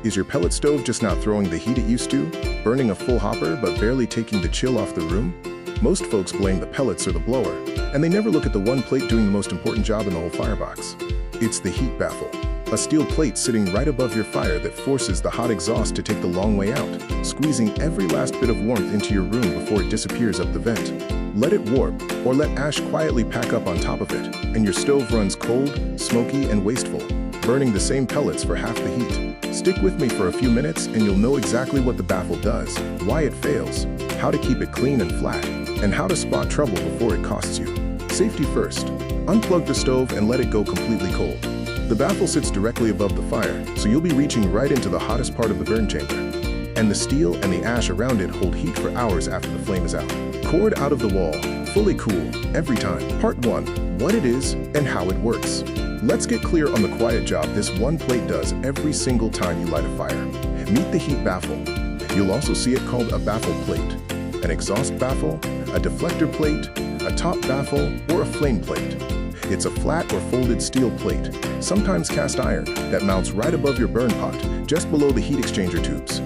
Is your pellet stove just not throwing the heat it used to? Burning a full hopper but barely taking the chill off the room? Most folks blame the pellets or the blower, and they never look at the one plate doing the most important job in the whole firebox. It's the heat baffle. A steel plate sitting right above your fire that forces the hot exhaust to take the long way out, squeezing every last bit of warmth into your room before it disappears up the vent. Let it warp, or let ash quietly pack up on top of it, and your stove runs cold, smoky, and wasteful, burning the same pellets for half the heat. Stick with me for a few minutes and you'll know exactly what the baffle does, why it fails, how to keep it clean and flat, and how to spot trouble before it costs you. Safety first. Unplug the stove and let it go completely cold. The baffle sits directly above the fire, so you'll be reaching right into the hottest part of the burn chamber. And the steel and the ash around it hold heat for hours after the flame is out. Cord out of the wall, fully cool, every time. Part 1. What it is and how it works. Let's get clear on the quiet job this one plate does every single time you light a fire. Meet the heat baffle. You'll also see it called a baffle plate, an exhaust baffle, a deflector plate, a top baffle, or a flame plate. It's a flat or folded steel plate, sometimes cast iron, that mounts right above your burn pot, just below the heat exchanger tubes.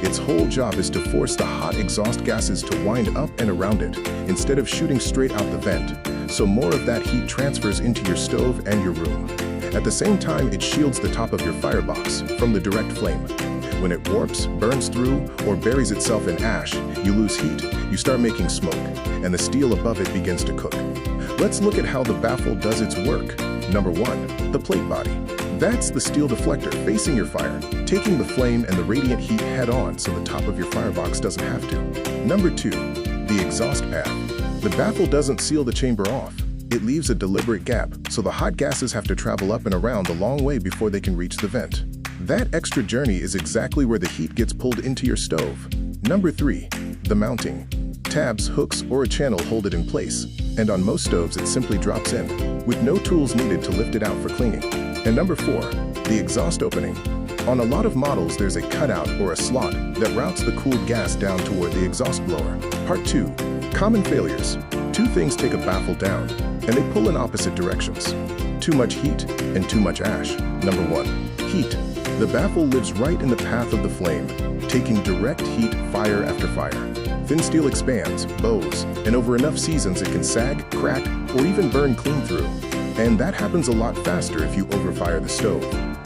Its whole job is to force the hot exhaust gases to wind up and around it, instead of shooting straight out the vent, so more of that heat transfers into your stove and your room. At the same time, it shields the top of your firebox from the direct flame. When it warps, burns through, or buries itself in ash, you lose heat, you start making smoke, and the steel above it begins to cook. Let's look at how the baffle does its work. Number 1. The plate body. That's the steel deflector facing your fire, taking the flame and the radiant heat head-on so the top of your firebox doesn't have to. Number 2. The exhaust path. The baffle doesn't seal the chamber off. It leaves a deliberate gap, so the hot gases have to travel up and around the long way before they can reach the vent. That extra journey is exactly where the heat gets pulled into your stove. Number 3. The mounting. Tabs, hooks, or a channel hold it in place, and on most stoves it simply drops in, with no tools needed to lift it out for cleaning. And number 4. The exhaust opening. On a lot of models there's a cutout or a slot that routes the cooled gas down toward the exhaust blower. Part 2. Common failures. 2 things take a baffle down, and they pull in opposite directions. Too much heat and too much ash. Number 1. Heat. The baffle lives right in the path of the flame, taking direct heat fire after fire. Thin steel expands, bows, and over enough seasons it can sag, crack, or even burn clean through. And that happens a lot faster if you overfire the stove,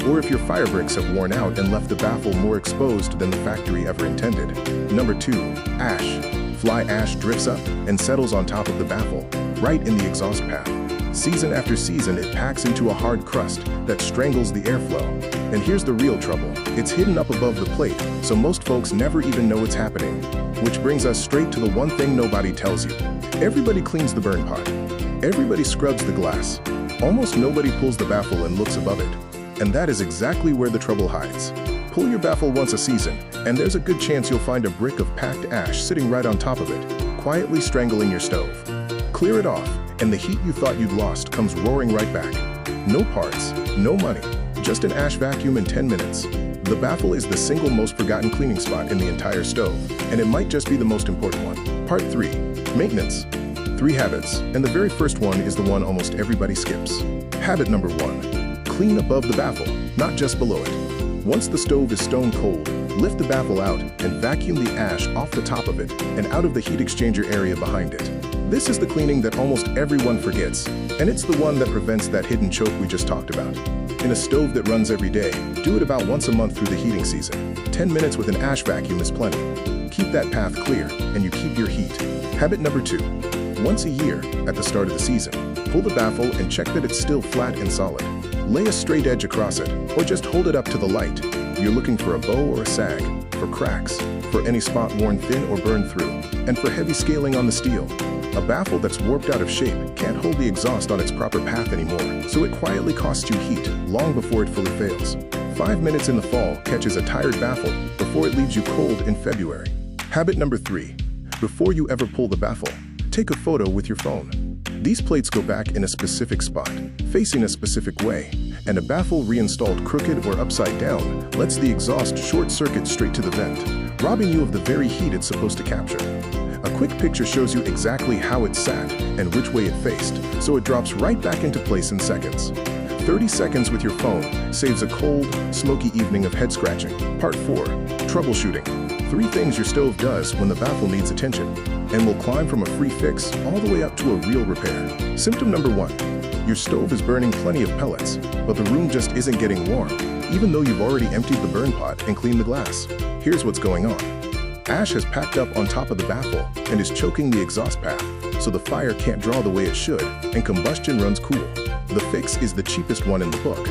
or if your firebricks have worn out and left the baffle more exposed than the factory ever intended. Number 2. Ash. Fly ash drifts up and settles on top of the baffle, right in the exhaust path. Season after season it packs into a hard crust that strangles the airflow. And here's the real trouble. It's hidden up above the plate, so most folks never even know it's happening. Which brings us straight to the one thing nobody tells you. Everybody cleans the burn pot. Everybody scrubs the glass. Almost nobody pulls the baffle and looks above it. And that is exactly where the trouble hides. Pull your baffle once a season, and there's a good chance you'll find a brick of packed ash sitting right on top of it, quietly strangling your stove. Clear it off, and the heat you thought you'd lost comes roaring right back. No parts, no money, just an ash vacuum in 10 minutes. The baffle is the single most forgotten cleaning spot in the entire stove, and it might just be the most important one. Part 3. Maintenance. 3 habits, and the very first one is the one almost everybody skips. Habit number 1. Clean above the baffle, not just below it. Once the stove is stone cold, lift the baffle out and vacuum the ash off the top of it and out of the heat exchanger area behind it. This is the cleaning that almost everyone forgets, and it's the one that prevents that hidden choke we just talked about. In a stove that runs every day, do it about once a month through the heating season. 10 minutes with an ash vacuum is plenty. Keep that path clear, and you keep your heat. Habit number 2. Once a year, at the start of the season, pull the baffle and check that it's still flat and solid. Lay a straight edge across it, or just hold it up to the light. You're looking for a bow or a sag, for cracks, for any spot worn thin or burned through, and for heavy scaling on the steel. A baffle that's warped out of shape can't hold the exhaust on its proper path anymore, so it quietly costs you heat long before it fully fails. 5 minutes in the fall catches a tired baffle before it leaves you cold in February. Habit number 3. Before you ever pull the baffle, take a photo with your phone. These plates go back in a specific spot, facing a specific way, and a baffle reinstalled crooked or upside down lets the exhaust short-circuit straight to the vent, robbing you of the very heat it's supposed to capture. A quick picture shows you exactly how it sat and which way it faced, so it drops right back into place in seconds. 30 seconds with your phone saves a cold, smoky evening of head scratching. Part 4. Troubleshooting. 3 things your stove does when the baffle needs attention, and will climb from a free fix all the way up to a real repair. Symptom number 1. Your stove is burning plenty of pellets, but the room just isn't getting warm, even though you've already emptied the burn pot and cleaned the glass. Here's what's going on. Ash has packed up on top of the baffle and is choking the exhaust path, so the fire can't draw the way it should, and combustion runs cool. The fix is the cheapest one in the book.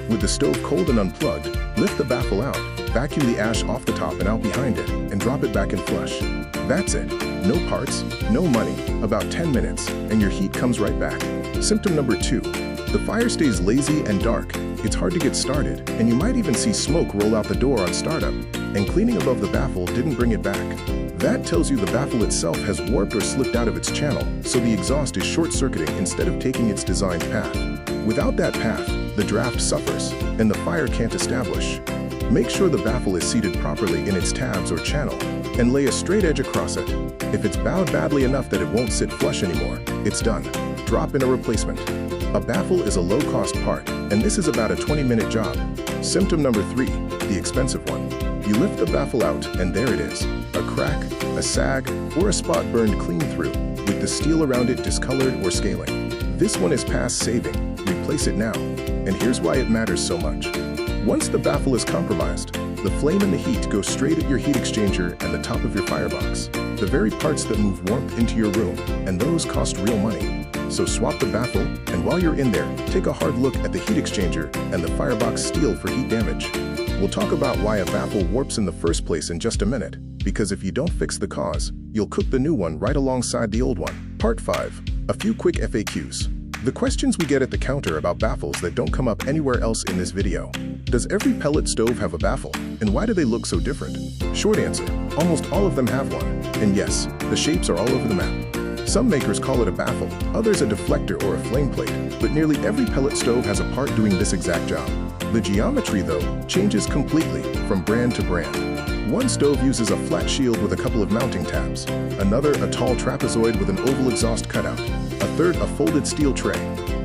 With the stove cold and unplugged, lift the baffle out, vacuum the ash off the top and out behind it, and drop it back in flush. That's it. No parts, no money, about 10 minutes, and your heat comes right back. Symptom number 2. The fire stays lazy and dark. It's hard to get started, and you might even see smoke roll out the door on startup, and cleaning above the baffle didn't bring it back. That tells you the baffle itself has warped or slipped out of its channel, so the exhaust is short-circuiting instead of taking its designed path. Without that path, the draft suffers, and the fire can't establish. Make sure the baffle is seated properly in its tabs or channel, and lay a straight edge across it. If it's bowed badly enough that it won't sit flush anymore, it's done. Drop in a replacement. A baffle is a low-cost part, and this is about a 20-minute job. Symptom number 3, the expensive one. You lift the baffle out, and there it is. A crack, a sag, or a spot burned clean through, with the steel around it discolored or scaling. This one is past saving. Replace it now. And here's why it matters so much. Once the baffle is compromised, the flame and the heat go straight at your heat exchanger and the top of your firebox, the very parts that move warmth into your room, and those cost real money. So swap the baffle, and while you're in there, take a hard look at the heat exchanger and the firebox steel for heat damage. We'll talk about why a baffle warps in the first place in just a minute, because if you don't fix the cause, you'll cook the new one right alongside the old one. Part 5. A few quick FAQs. The questions we get at the counter about baffles that don't come up anywhere else in this video. Does every pellet stove have a baffle? And why do they look so different? Short answer, almost all of them have one. And yes, the shapes are all over the map. Some makers call it a baffle, others a deflector or a flame plate, but nearly every pellet stove has a part doing this exact job. The geometry, though, changes completely from brand to brand. One stove uses a flat shield with a couple of mounting tabs, another a tall trapezoid with an oval exhaust cutout, a third a folded steel tray.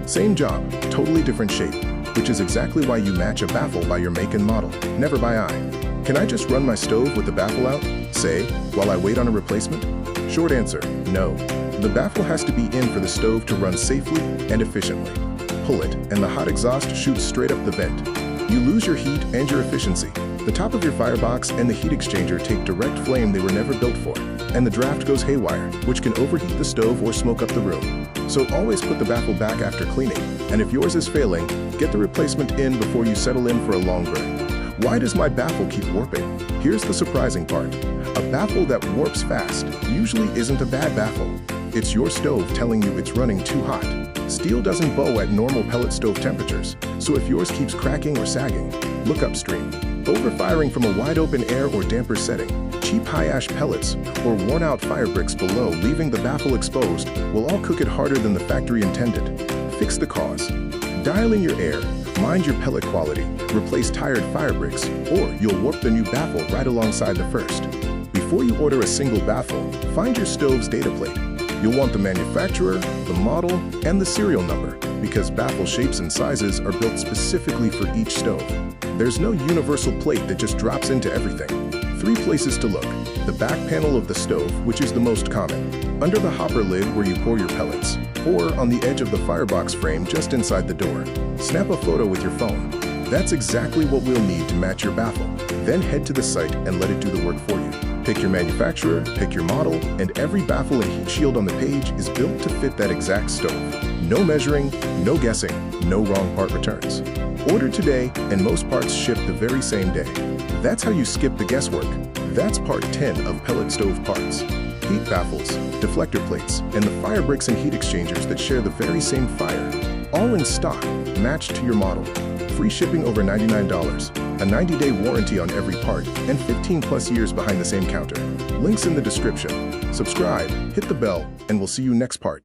Same job, totally different shape, which is exactly why you match a baffle by your make and model, never by eye. Can I just run my stove with the baffle out, say, while I wait on a replacement? Short answer, no. The baffle has to be in for the stove to run safely and efficiently. Pull it, and the hot exhaust shoots straight up the vent. You lose your heat and your efficiency. The top of your firebox and the heat exchanger take direct flame they were never built for, and the draft goes haywire, which can overheat the stove or smoke up the room. So always put the baffle back after cleaning, and if yours is failing, get the replacement in before you settle in for a long burn. Why does my baffle keep warping? Here's the surprising part. A baffle that warps fast usually isn't a bad baffle. It's your stove telling you it's running too hot. Steel doesn't bow at normal pellet stove temperatures, so if yours keeps cracking or sagging, look upstream. Overfiring from a wide-open air or damper setting, cheap high-ash pellets, or worn-out firebricks below leaving the baffle exposed will all cook it harder than the factory intended. Fix the cause. Dial in your air, mind your pellet quality, replace tired firebricks, or you'll warp the new baffle right alongside the first. Before you order a single baffle, find your stove's data plate. You'll want the manufacturer, the model, and the serial number, because baffle shapes and sizes are built specifically for each stove. There's no universal plate that just drops into everything. 3 places to look. The back panel of the stove, which is the most common, under the hopper lid where you pour your pellets, or on the edge of the firebox frame just inside the door. Snap a photo with your phone. That's exactly what we'll need to match your baffle. Then head to the site and let it do the work for you. Pick your manufacturer, pick your model, and every baffle and heat shield on the page is built to fit that exact stove. No measuring, no guessing, no wrong part returns. Order today, and most parts ship the very same day. That's how you skip the guesswork. That's part 10 of pellet stove parts. Heat baffles, deflector plates, and the fire bricks and heat exchangers that share the very same fire. All in stock, matched to your model. Free shipping over $99, a 90-day warranty on every part, and 15+ years behind the same counter. Links in the description. Subscribe, hit the bell, and we'll see you next part.